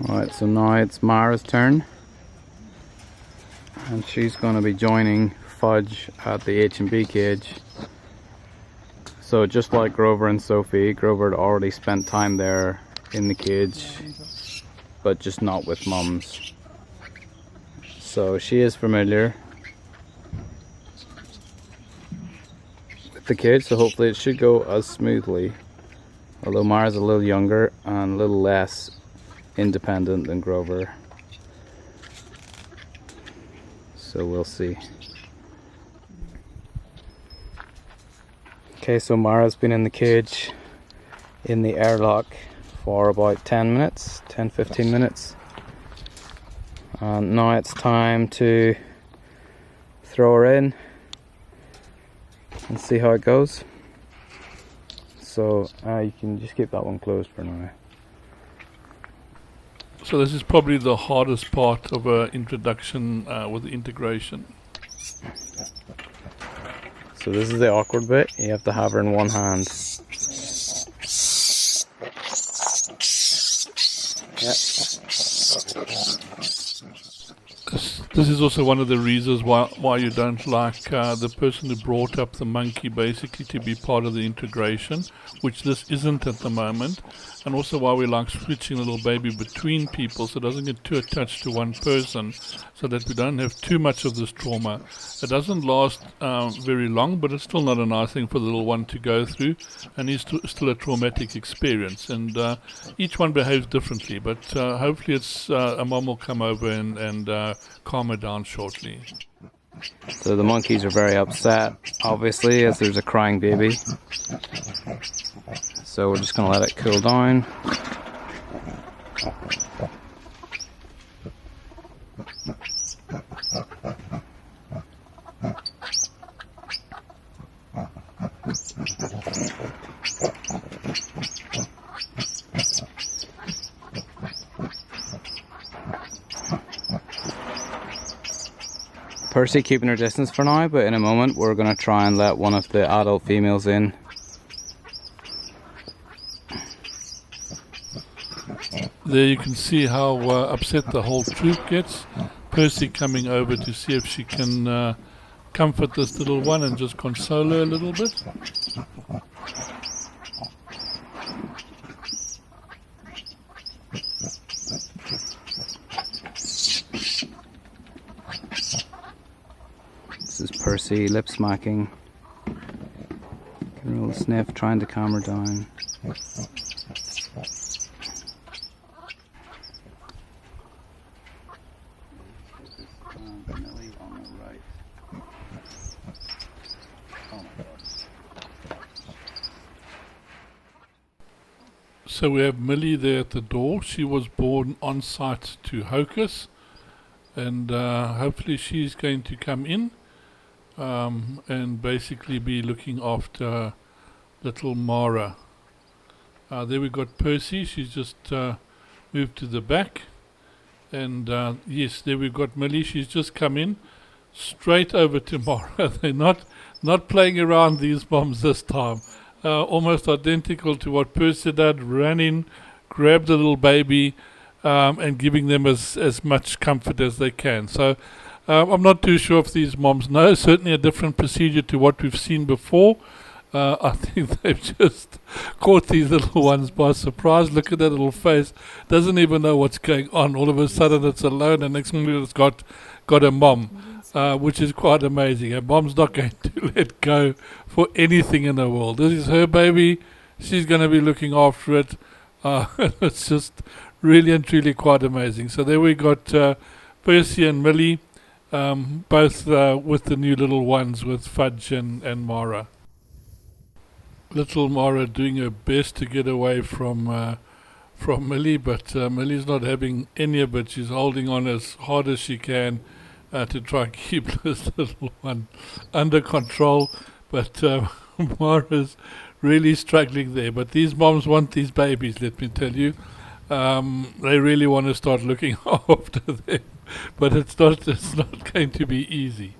Alright, so now it's Mara's turn. And she's going to be joining Fudge at the H&B cage. So just like Grover and Sophie, Grover had already spent time there in the cage, but just not with mums. So she is familiar with the cage, so hopefully it should go as smoothly. Although Mara's a little younger and a little less independent than Grover. So we'll see. Okay, so Mara's been in the cage in the airlock for about 10 minutes, 10-15 minutes. And now it's time to throw her in and see how it goes. So you can just keep that one closed for now. So this is probably the hardest part of an introduction with the integration. So this is the awkward bit. You have to have her in one hand. This is also one of the reasons why you don't like the person who brought up the monkey basically to be part of the integration, which this isn't at the moment, and also why we like switching a little baby between people so it doesn't get too attached to one person, so that we don't have too much of this trauma. It doesn't last very long, but it's still not a nice thing for the little one to go through, and it's still a traumatic experience, and each one behaves differently, but hopefully it's a mom will come over and calm her down shortly. So the monkeys are very upset, obviously, as there's a crying baby. So we're just going to let it cool down. Percy keeping her distance for now, but in a moment we're going to try and let one of the adult females in. There you can see how upset the whole troop gets. Percy coming over to see if she can comfort this little one and just console her a little bit. This is Percy lip smacking. Giving a little sniff, trying to calm her down. So we have Millie there at the door. She was born on site to Hocus, and hopefully she's going to come in and basically be looking after little Mara. There we got Percy. She's just moved to the back, and yes, there we've got Millie. She's just come in straight over to Mara. They're not playing around, these moms, this time. Almost identical to what Percy did, ran in, grabbed the little baby, and giving them as much comfort as they can. So I'm not too sure if these moms know. Certainly a different procedure to what we've seen before. I think they've just caught these little ones by surprise. Look at that little face. Doesn't even know what's going on. All of a sudden it's alone, and next minute it's got a mom. Which is quite amazing. And mom's not going to let go for anything in the world. This is her baby. She's going to be looking after it. It's just really and truly quite amazing. So there we got Percy and Millie, both with the new little ones, with Fudge and Mara. Little Mara doing her best to get away from Millie, but Millie's not having any of it. She's holding on as hard as she can to try and keep this little one under control, but Mara's really struggling there. But these moms want these babies, let me tell you. They really want to start looking after them, but it's not going to be easy.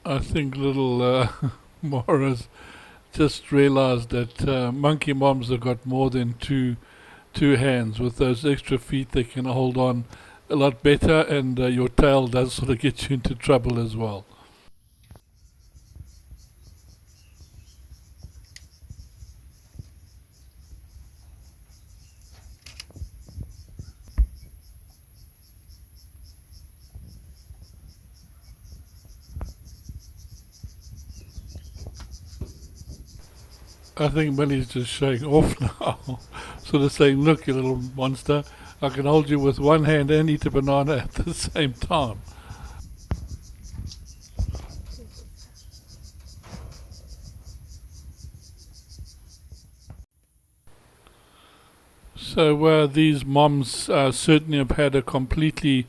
I think little Morris just realized that monkey moms have got more than two hands. With those extra feet, they can hold on a lot better, and your tail does sort of get you into trouble as well. I think Millie's just showing off now, sort of saying, "Look, you little monster, I can hold you with one hand and eat a banana at the same time." So these moms certainly have had a completely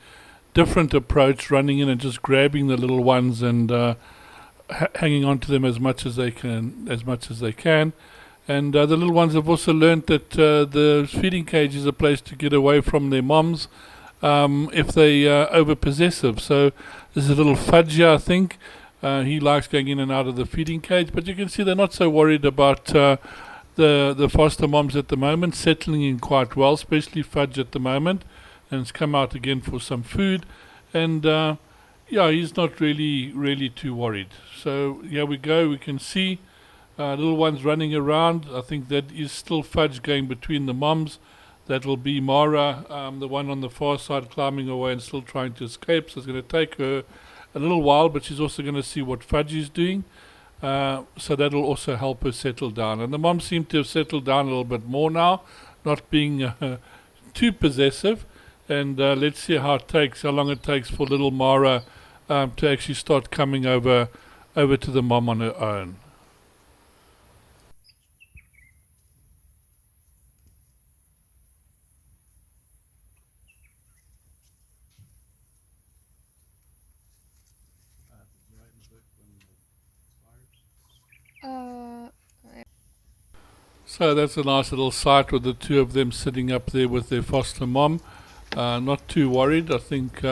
different approach, running in and just grabbing the little ones and hanging on to them as much as they can. And the little ones have also learned that the feeding cage is a place to get away from their moms if they are over possessive. So there's a little Fudge here, I think. He likes going in and out of the feeding cage, but you can see they're not so worried about the foster moms at the moment, settling in quite well, especially Fudge at the moment, and it's come out again for some food, and yeah, he's not really too worried. So here we go, we can see little ones running around. I think that is still Fudge going between the moms. That will be Mara, the one on the far side, climbing away and still trying to escape. So it's going to take her a little while, but she's also going to see what Fudge is doing. So that will also help her settle down. And the moms seem to have settled down a little bit more now, not being too possessive. And let's see how long it takes for little Mara to actually start coming over to the mom on her own. So that's a nice little sight with the two of them sitting up there with their foster mom. Not too worried. I think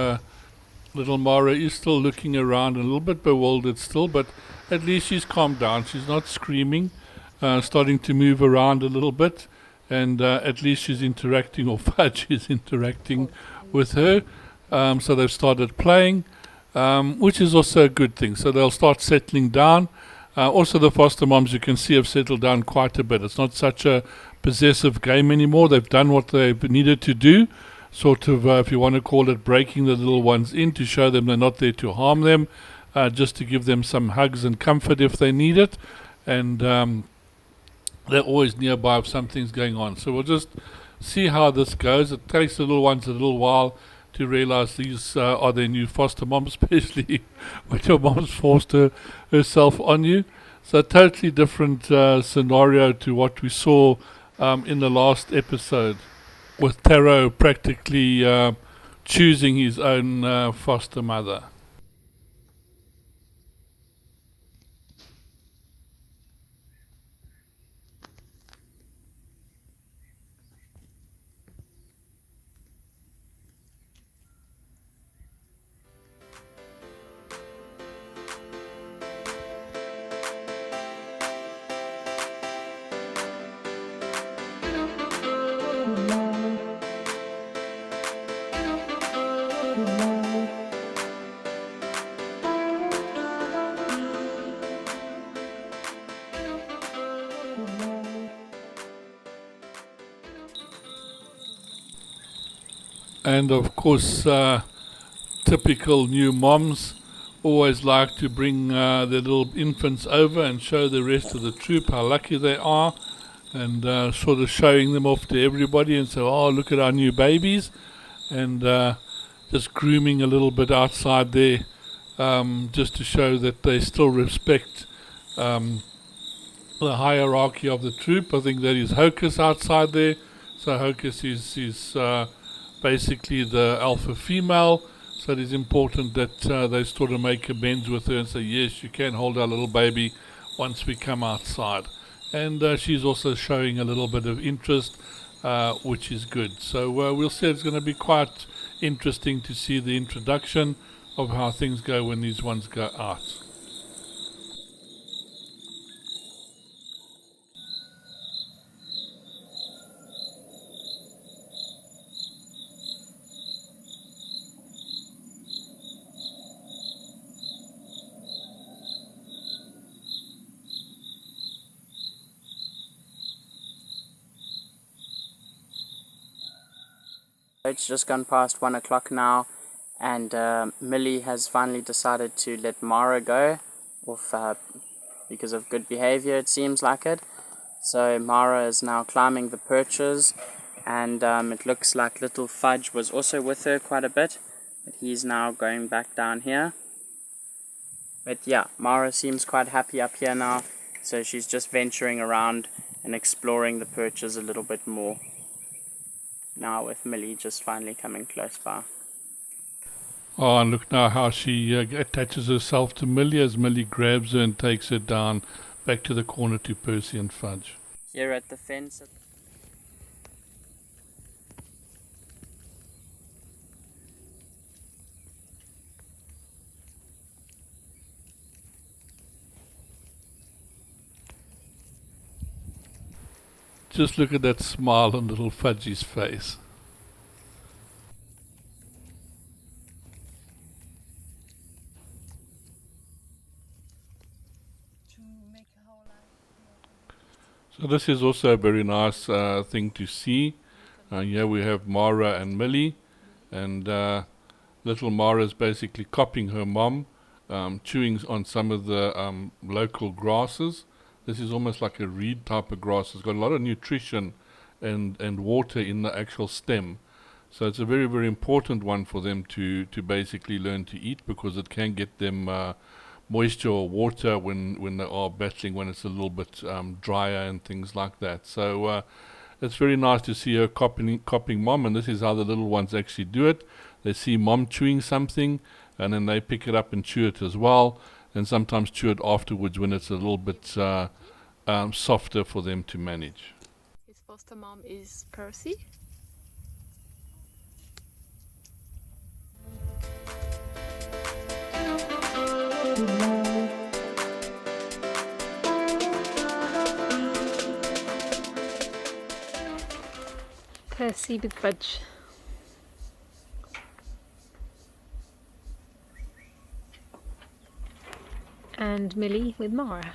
little Mara is still looking around, a little bit bewildered still, but at least she's calmed down. She's not screaming, starting to move around a little bit, and at least she's interacting, or Fudge is interacting with her. So they've started playing, which is also a good thing. So they'll start settling down. Also, the foster moms, you can see, have settled down quite a bit. It's not such a possessive game anymore. They've done what they've needed to do, sort of, if you want to call it, breaking the little ones in to show them they're not there to harm them, just to give them some hugs and comfort if they need it. And they're always nearby if something's going on. So we'll just see how this goes. It takes the little ones a little while to realize these are their new foster moms, especially when your mom's forced herself on you. So a totally different scenario to what we saw in the last episode, with Taro practically choosing his own foster mother. And of course, typical new moms always like to bring their little infants over and show the rest of the troop how lucky they are, and sort of showing them off to everybody and say, "Oh, look at our new babies," and just grooming a little bit outside there, just to show that they still respect the hierarchy of the troop. I think that is Hocus outside there. So Hocus is basically the alpha female, so it is important that they sort of make amends with her and say, yes, you can hold our little baby once we come outside. And she's also showing a little bit of interest, which is good. So we'll see. It's going to be quite interesting to see the introduction of how things go when these ones go out. It's just gone past 1 o'clock now, and Millie has finally decided to let Mara go off because of good behavior, it seems like it. So Mara is now climbing the perches, and it looks like little Fudge was also with her quite a bit, but he's now going back down here. But yeah, Mara seems quite happy up here now, so she's just venturing around and exploring the perches a little bit more. Now with Millie just finally coming close by. Oh, and look now how she attaches herself to Millie as Millie grabs her and takes her down back to the corner to Percy and Fudge. Here at the fence. Just look at that smile on little Fudgy's face. So this is also a very nice thing to see. Here we have Mara and Millie, and little Mara is basically copying her mom, chewing on some of the local grasses. This is almost like a reed type of grass. It's got a lot of nutrition and water in the actual stem. So it's a very, very important one for them to basically learn to eat, because it can get them moisture or water when they are battling, when it's a little bit drier and things like that. So it's very nice to see her copying mom, and this is how the little ones actually do it. They see mom chewing something, and then they pick it up and chew it as well, and sometimes chew it afterwards when it's a little bit softer for them to manage. His foster mom is Percy. Percy with Fudge. And Millie with Mara.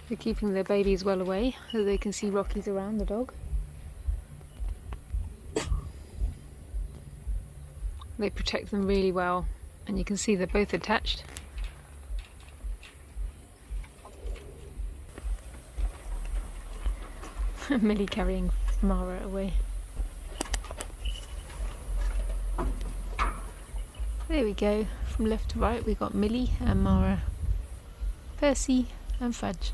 They're keeping their babies well away so they can see Rocky's around, the dog. They protect them really well, and you can see they're both attached. Millie carrying Mara away. There we go, from left to right we've got Millie and Mara, Percy and Fudge.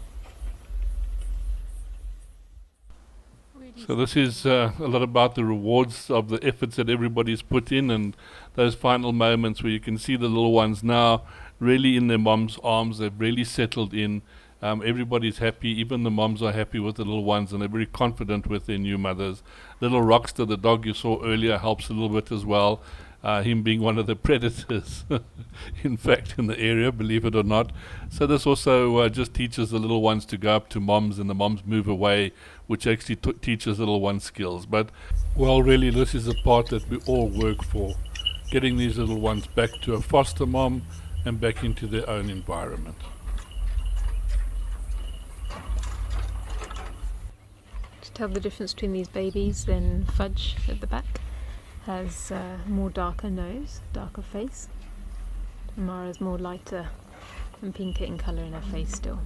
So this is a lot about the rewards of the efforts that everybody's put in, and those final moments where you can see the little ones now really in their mom's arms. They've really settled in. Everybody's happy, even the moms are happy with the little ones, and they're very confident with their new mothers. Little Rockster, the dog you saw earlier, helps a little bit as well. Him being one of the predators, in fact, in the area, believe it or not. So this also just teaches the little ones to go up to moms, and the moms move away, which actually teaches little ones skills. But, well, really, this is the part that we all work for, getting these little ones back to a foster mom and back into their own environment. To tell the difference between these babies, then Fudge at the back has more darker nose, darker face. Mara's more lighter and pinker in colour in her face still.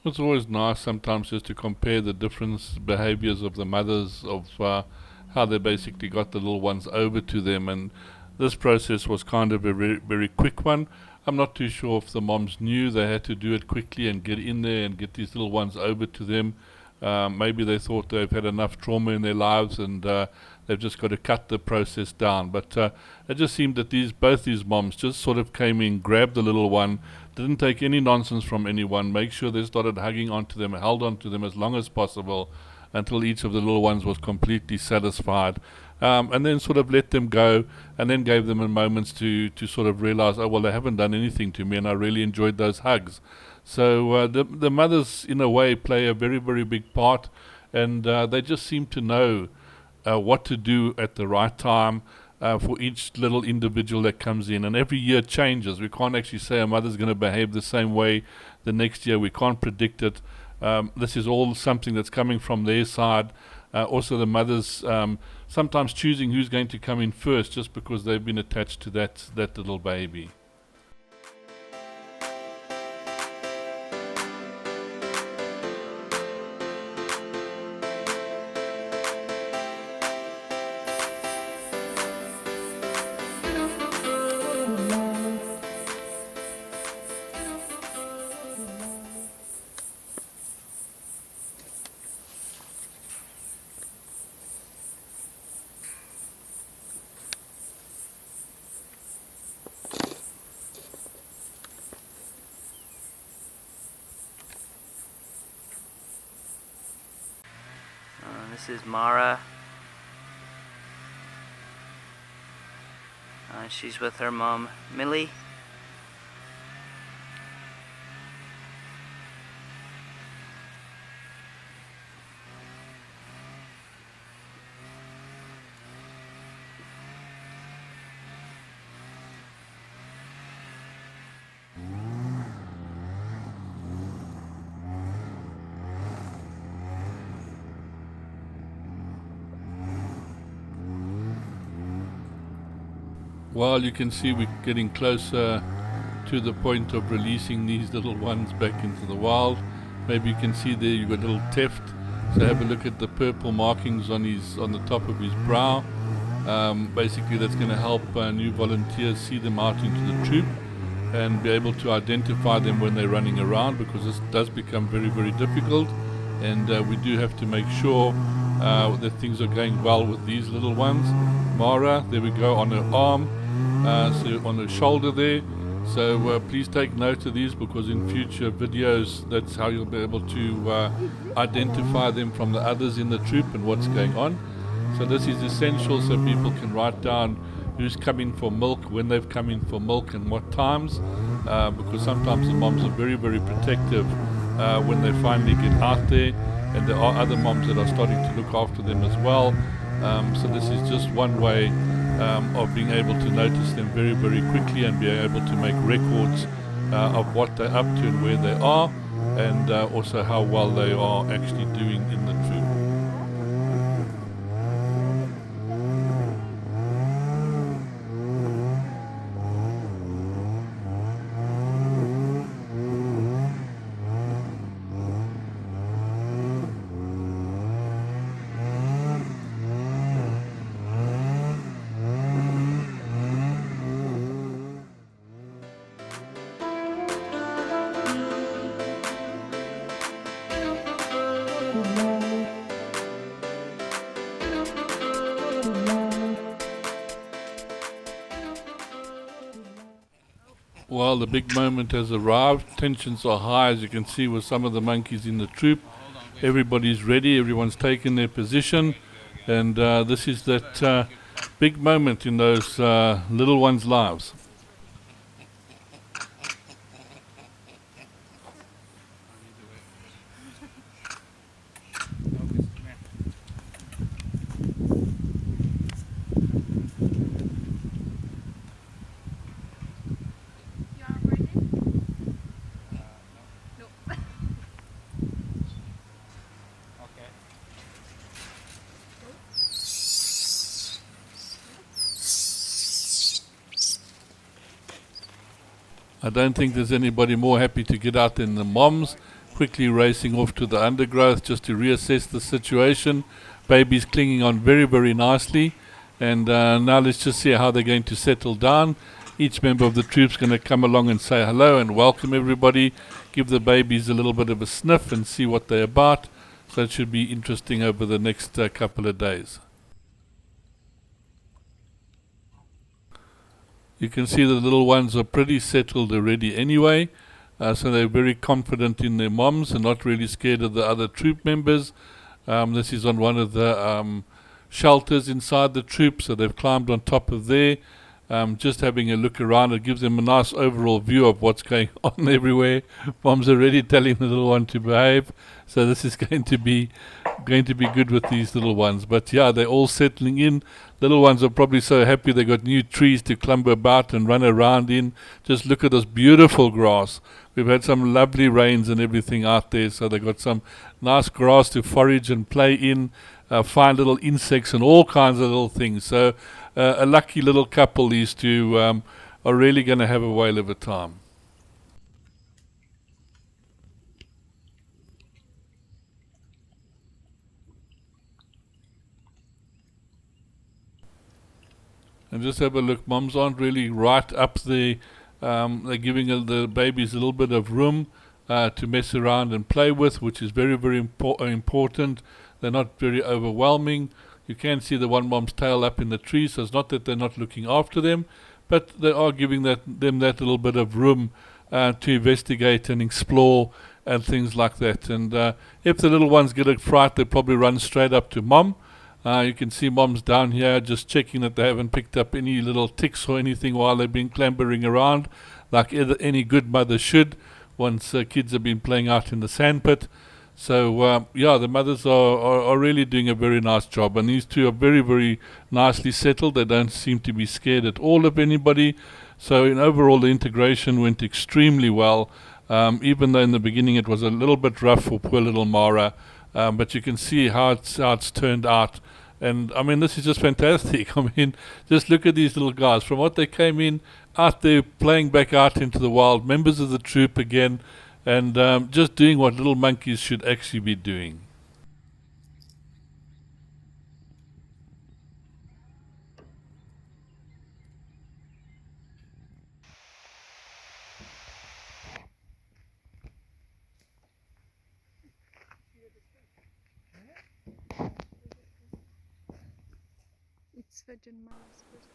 It's always nice sometimes just to compare the different behaviors of the mothers, of how they basically got the little ones over to them, and this process was kind of a very, very quick one. I'm not too sure if the moms knew they had to do it quickly and get in there and get these little ones over to them. Maybe they thought they've had enough trauma in their lives, and they've just got to cut the process down. But it just seemed that both these moms just sort of came in, grabbed the little one, didn't take any nonsense from anyone, make sure they started hugging onto them, held onto them as long as possible, until each of the little ones was completely satisfied. And then sort of let them go, and then gave them a moment to sort of realize, oh well, they haven't done anything to me, and I really enjoyed those hugs. So the mothers, in a way, play a very, very big part, and they just seem to know what to do at the right time for each little individual that comes in. And every year changes. We can't actually say a mother's going to behave the same way the next year. We can't predict it. This is all something that's coming from their side. Also the mothers sometimes choosing who's going to come in first just because they've been attached to that little baby. This is Mara. She's with her mom, Millie. Well, you can see we're getting closer to the point of releasing these little ones back into the wild. Maybe you can see there you've got a little teft. So have a look at the purple markings on the top of his brow. Basically that's going to help new volunteers see them out into the troop and be able to identify them when they're running around, because this does become very, very difficult, and we do have to make sure that things are going well with these little ones. Mara, there we go, on her arm, so on her shoulder there. So please take note of these, because in future videos that's how you'll be able to identify them from the others in the troop and what's going on. So this is essential so people can write down who's coming for milk, when they've come in for milk and what times, because sometimes the moms are very, very protective when they finally get out there, and there are other moms that are starting to look after them as well. So this is just one way of being able to notice them very, very quickly and be able to make records of what they're up to and where they are, and also how well they are actually doing in the troop. Well, the big moment has arrived. Tensions are high, as you can see, with some of the monkeys in the troop. Everybody's ready, everyone's taken their position, and this is that big moment in those little ones' lives. I don't think there's anybody more happy to get out than the moms, quickly racing off to the undergrowth just to reassess the situation. Babies clinging on very, very nicely, and now let's just see how they're going to settle down. Each member of the troop's going to come along and say hello and welcome everybody, give the babies a little bit of a sniff and see what they're about. So it should be interesting over the next couple of days. You can see the little ones are pretty settled already anyway, so they're very confident in their moms and not really scared of the other troop members. This is on one of the shelters inside the troop, so they've climbed on top of there. Just having a look around, it gives them a nice overall view of what's going on everywhere. Mom's already telling the little one to behave, so this is going to be good with these little ones. But yeah, they're all settling in. Little ones are probably so happy they got new trees to clamber about and run around in. Just look at this beautiful grass. We've had some lovely rains and everything out there, so they got some nice grass to forage and play in, find little insects and all kinds of little things. So a lucky little couple, these two, are really going to have a whale of a time. And just have a look, mums aren't really right up there. They're giving the babies a little bit of room to mess around and play with, which is very, very important. They're not very overwhelming. You can see the one mom's tail up in the tree, so it's not that they're not looking after them, but they are giving them that little bit of room to investigate and explore and things like that. And if the little ones get a fright, they probably run straight up to mom. You can see mom's down here just checking that they haven't picked up any little ticks or anything while they've been clambering around, like any good mother should once kids have been playing out in the sandpit. So yeah, the mothers are really doing a very nice job, and these two are very, very nicely settled. They don't seem to be scared at all of anybody. So in overall, the integration went extremely well, even though in the beginning it was a little bit rough for poor little Mara. But you can see how it's turned out. And I mean, this is just fantastic. I mean, just look at these little guys. From what they came in, out there playing back out into the wild, members of the troop again, and just doing what little monkeys should actually be doing.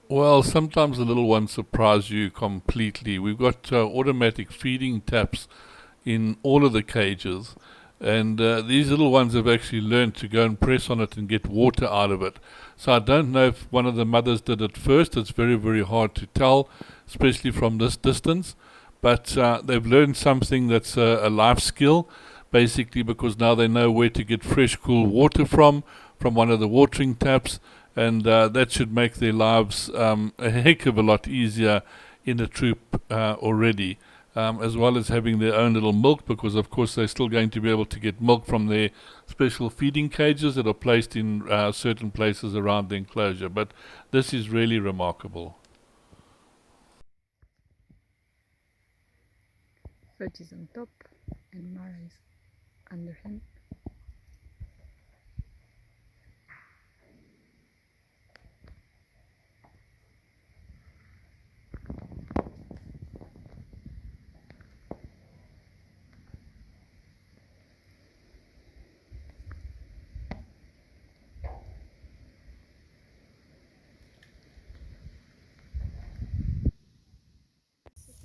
Well, sometimes the little ones surprise you completely. We've got automatic feeding taps in all of the cages, and these little ones have actually learned to go and press on it and get water out of it. So I don't know if one of the mothers did it first. It's very, very hard to tell, especially from this distance. But they've learned something that's a life skill, basically, because now they know where to get fresh, cool water from one of the watering taps. And that should make their lives a heck of a lot easier in the troop already, as well as having their own little milk, because of course they're still going to be able to get milk from their special feeding cages that are placed in certain places around the enclosure. But this is really remarkable. Fudge is on top and Mara is under him.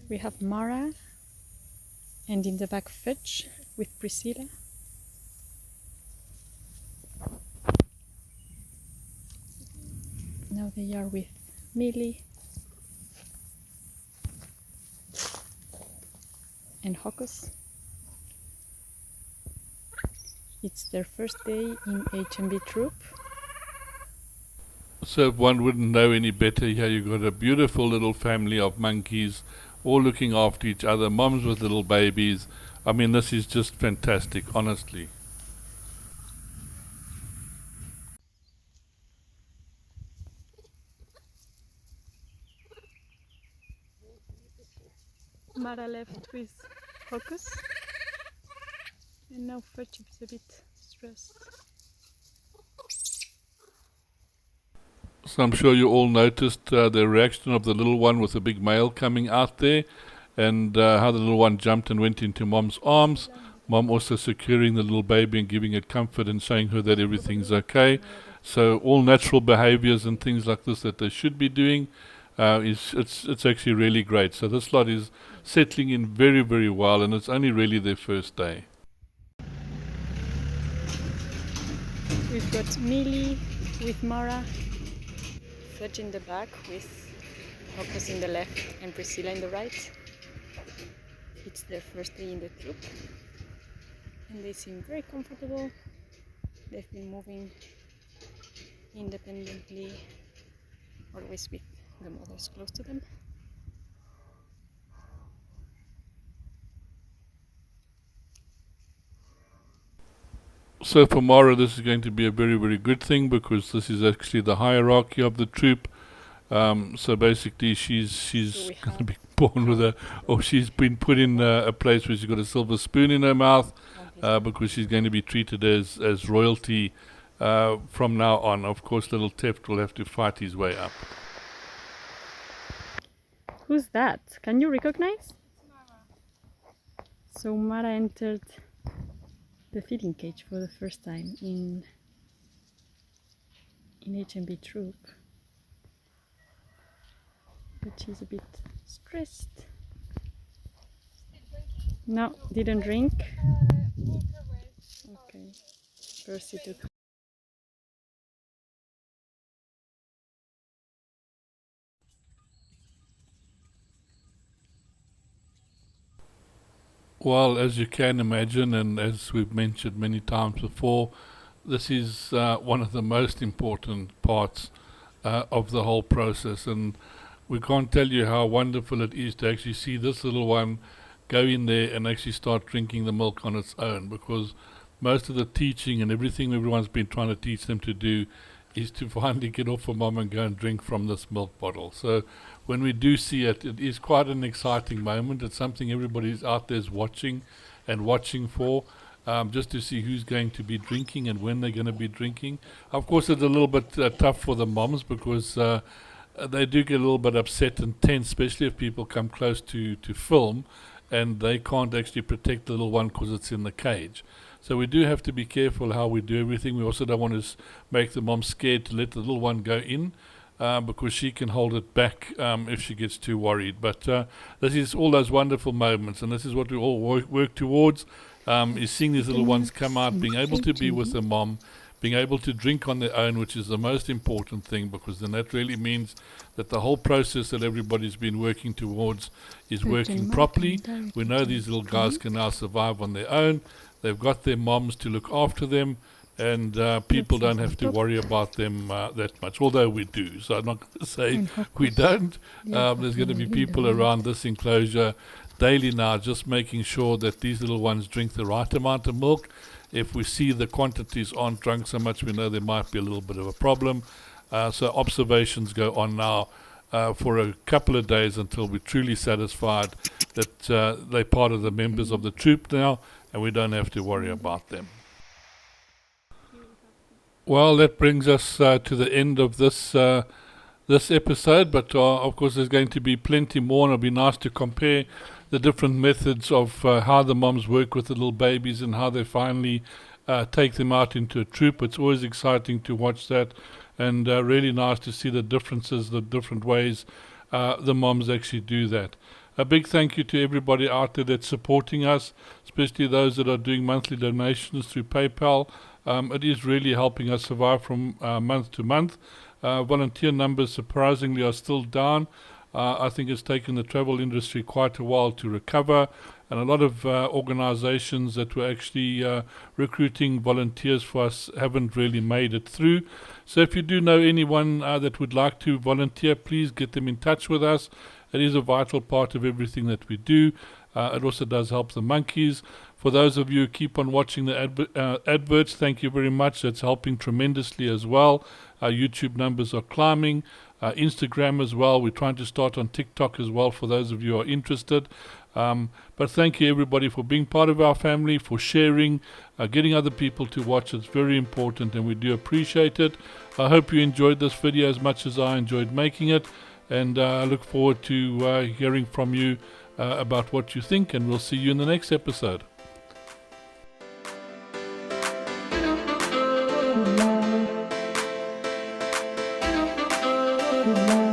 We have Mara, and in the back Fudge with Priscilla. Now they are with Millie and Hocus. It's their first day in HMB troop. So if one wouldn't know any better, here you've got a beautiful little family of monkeys, all looking after each other, moms with little babies. I mean, this is just fantastic, honestly. Mara left with Hocus, and now Fudge is a bit stressed. So I'm sure you all noticed the reaction of the little one with the big male coming out there, and how the little one jumped and went into mom's arms. Mom also securing the little baby and giving it comfort and showing her that everything's okay. So all natural behaviors and things like this that they should be doing, it's actually really great. So this lot is settling in very, very well, and it's only really their first day. We've got Millie with Mara, Fudge in the back with Hocus in the left and Priscilla in the right. It's their first day in the troop and they seem very comfortable. They've been moving independently, always with the mothers close to them. So for Mara, this is going to be a very, very good thing because this is actually the hierarchy of the troop. So basically, she's going to be born with or she's been put in a place where she's got a silver spoon in her mouth because she's going to be treated as royalty from now on. Of course, little Teft will have to fight his way up. Who's that? Can you recognize? So Mara entered the feeding cage for the first time in HMB troop. But she's a bit stressed. No, didn't drink. Okay, Percy took. Well, as you can imagine, and as we've mentioned many times before, this is one of the most important parts of the whole process, and we can't tell you how wonderful it is to actually see this little one go in there and actually start drinking the milk on its own, because most of the teaching and everything everyone's been trying to teach them to do is to finally get off of mom and go and drink from this milk bottle. So when we do see it, it is quite an exciting moment. It's something everybody's out there is watching and watching for, just to see who's going to be drinking and when they're going to be drinking. Of course, it's a little bit tough for the moms because they do get a little bit upset and tense, especially if people come close to film and they can't actually protect the little one because it's in the cage. So we do have to be careful how we do everything. We also don't want to make the mom scared to let the little one go in because she can hold it back if she gets too worried. But this is all those wonderful moments, and this is what we all work towards, is seeing these little ones come out, being able to be with the mom, being able to drink on their own, which is the most important thing, because then that really means that the whole process that everybody's been working towards is working properly. We know these little guys can now survive on their own. They've got their moms to look after them, and people don't have to worry about them that much, although we do. So I'm not going to say we don't. There's going to be people around this enclosure daily now just making sure that these little ones drink the right amount of milk. If we see the quantities aren't drunk so much, we know there might be a little bit of a problem. So observations go on now for a couple of days until we're truly satisfied that they're part of the members of the troop now, and we don't have to worry about them. Well, that brings us to the end of this episode, but of course there's going to be plenty more, and it'll be nice to compare the different methods of how the moms work with the little babies and how they finally take them out into a troop. It's always exciting to watch that, and really nice to see the differences, the different ways the moms actually do that. A big thank you to everybody out there that's supporting us, especially those that are doing monthly donations through PayPal. It is really helping us survive from month to month. Volunteer numbers surprisingly are still down. I think it's taken the travel industry quite a while to recover, and a lot of organizations that were actually recruiting volunteers for us haven't really made it through. So if you do know anyone that would like to volunteer, please get them in touch with us. It is a vital part of everything that we do. It also does help the monkeys. For those of you who keep on watching the adverts, thank you very much. That's helping tremendously as well. Our YouTube numbers are climbing. Instagram as well. We're trying to start on TikTok as well for those of you who are interested. But thank you everybody for being part of our family, for sharing, getting other people to watch. It's very important and we do appreciate it. I hope you enjoyed this video as much as I enjoyed making it, and I look forward to hearing from you about what you think, and we'll see you in the next episode. Thank you.